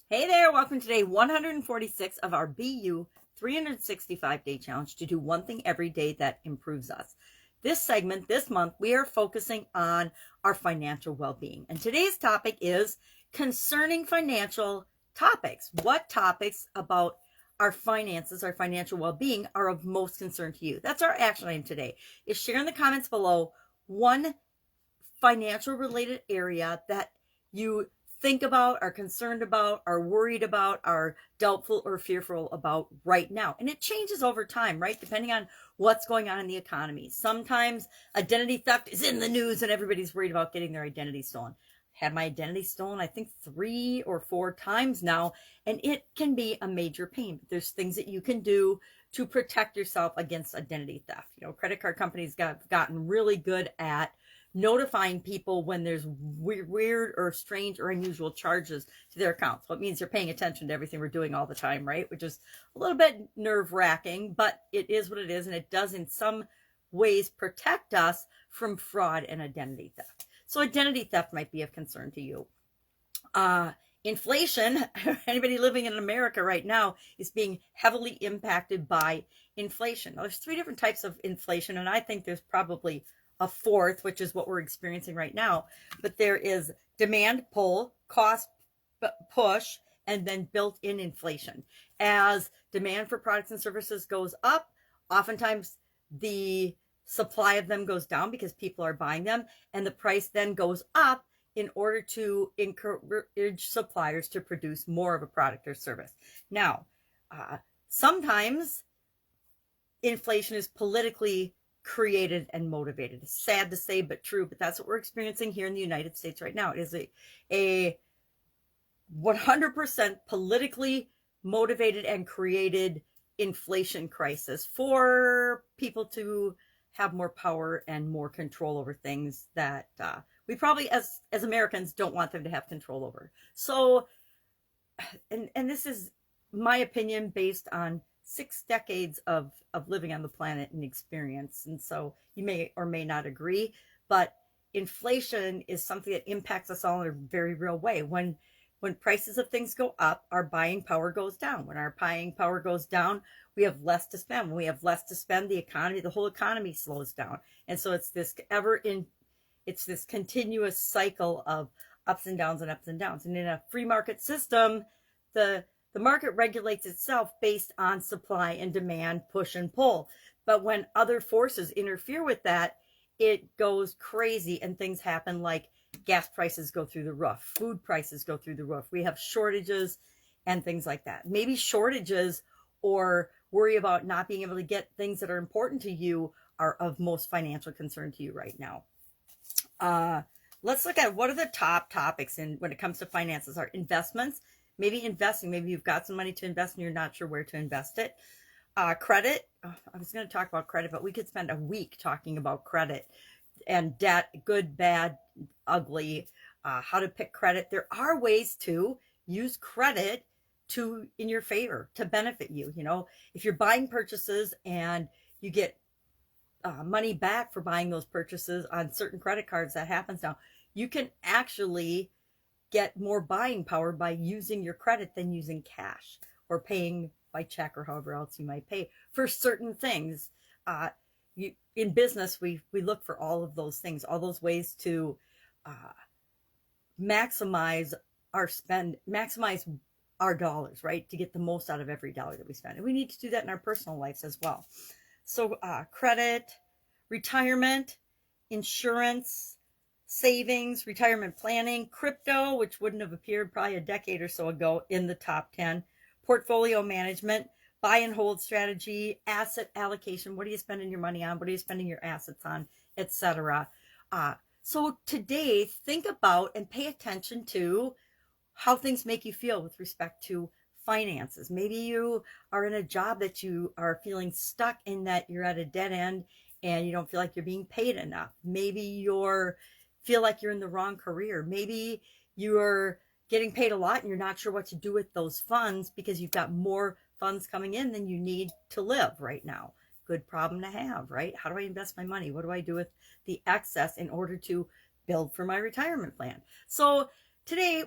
Hey there, welcome to day 146 of our BU 365-day challenge to do one thing every day that improves us. This segment, this month, we are focusing on our financial well-being. And today's topic is concerning financial topics. What topics about our finances, our financial well-being are of most concern to you? That's our action item today, is share in the comments below one financial related area that you think about, are concerned about, are worried about, are doubtful or fearful about right now. And it changes over time, right? Depending on what's going on in the economy. Sometimes identity theft is in the news and everybody's worried about getting their identity stolen. Had my identity stolen, I think 3 or 4 times now, and it can be a major pain. But there's things that you can do to protect yourself against identity theft. You know, credit card companies gotten really good at notifying people when there's weird or strange or unusual charges to their accounts. So it means you're paying attention to everything we're doing all the time, right? Which is a little bit nerve-wracking, but it is what it is, and it does in some ways protect us from fraud and identity theft. So identity theft might be of concern to you. Inflation, anybody living in America right now is being heavily impacted by inflation. Now, there's 3 different types of inflation, and I think there's probably a 4th, which is what we're experiencing right now. But there is demand pull, cost push, and then built-in inflation. As demand for products and services goes up, oftentimes the supply of them goes down because people are buying them, and the price then goes up in order to encourage suppliers to produce more of a product or service. Now, sometimes inflation is politically created and motivated. It's sad to say, but true, but that's what we're experiencing here in the United States right now. It is a 100% politically motivated and created inflation crisis for people to have more power and more control over things that we probably as Americans don't want them to have control over. So, and this is my opinion based on 6 decades of living on the planet and experience. And so you may or may not agree, but inflation is something that impacts us all in a very real way. When prices of things go up, our buying power goes down. When our buying power goes down, we have less to spend. When we have less to spend, the whole economy slows down. And so it's this continuous cycle of ups and downs and ups and downs. And in a free market system, the market regulates itself based on supply and demand, push and pull. But when other forces interfere with that, it goes crazy and things happen like gas prices go through the roof, food prices go through the roof. We have shortages and things like that. Maybe shortages or worry about not being able to get things that are important to you are of most financial concern to you right now. Let's look at what are the top topics when it comes to finances. Are investments. Maybe investing, maybe you've got some money to invest and you're not sure where to invest it. Credit, I was going to talk about credit, but we could spend a week talking about credit and debt, good, bad, ugly, how to pick credit. There are ways to use credit in your favor, to benefit you. You know, if you're buying purchases and you get money back for buying those purchases on certain credit cards, that happens now. You can actually get more buying power by using your credit than using cash or paying by check or however else you might pay for certain things. In business, we look for all of those things, all those ways to maximize our dollars, right? To get the most out of every dollar that we spend. And we need to do that in our personal lives as well. So credit, retirement, insurance, savings, retirement planning, crypto, which wouldn't have appeared probably a decade or so ago in the top 10, portfolio management, buy and hold strategy, asset allocation. What are you spending your money on? What are you spending your assets on, etc. So today, think about and pay attention to how things make you feel with respect to finances. Maybe you are in a job that you are feeling stuck in, that you're at a dead end and you don't feel like you're being paid enough. Maybe you're feel like you're in the wrong career. Maybe you're getting paid a lot and you're not sure what to do with those funds because you've got more funds coming in than you need to live right now. Good problem to have, right? How do I invest my money? What do I do with the excess in order to build for my retirement plan? So today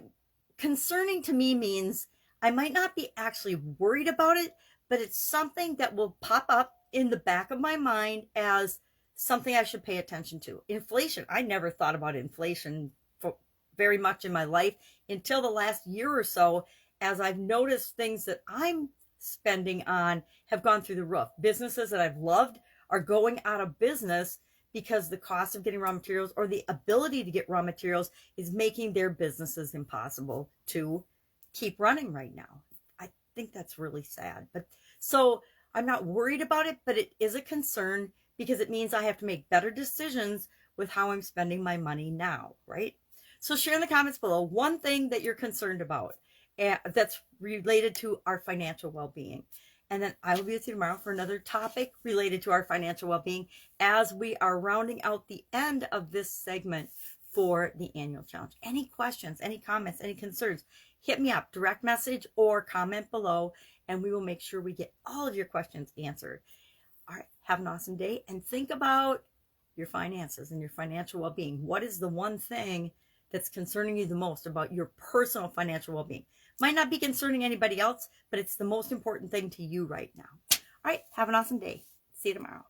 concerning to me means I might not be actually worried about it, but it's something that will pop up in the back of my mind as something I should pay attention to. Inflation. I never thought about inflation very much in my life until the last year or so, as I've noticed things that I'm spending on have gone through the roof. Businesses that I've loved are going out of business because the cost of getting raw materials or the ability to get raw materials is making their businesses impossible to keep running right now. I think that's really sad. But so I'm not worried about it, but it is a concern because it means I have to make better decisions with how I'm spending my money now, right? So share in the comments below one thing that you're concerned about that's related to our financial well-being. And then I will be with you tomorrow for another topic related to our financial well-being as we are rounding out the end of this segment for the annual challenge. Any questions, any comments, any concerns, hit me up, direct message or comment below, and we will make sure we get all of your questions answered. All right, have an awesome day and think about your finances and your financial well-being. What is the one thing that's concerning you the most about your personal financial well-being? Might not be concerning anybody else, but it's the most important thing to you right now. All right, have an awesome day. See you tomorrow.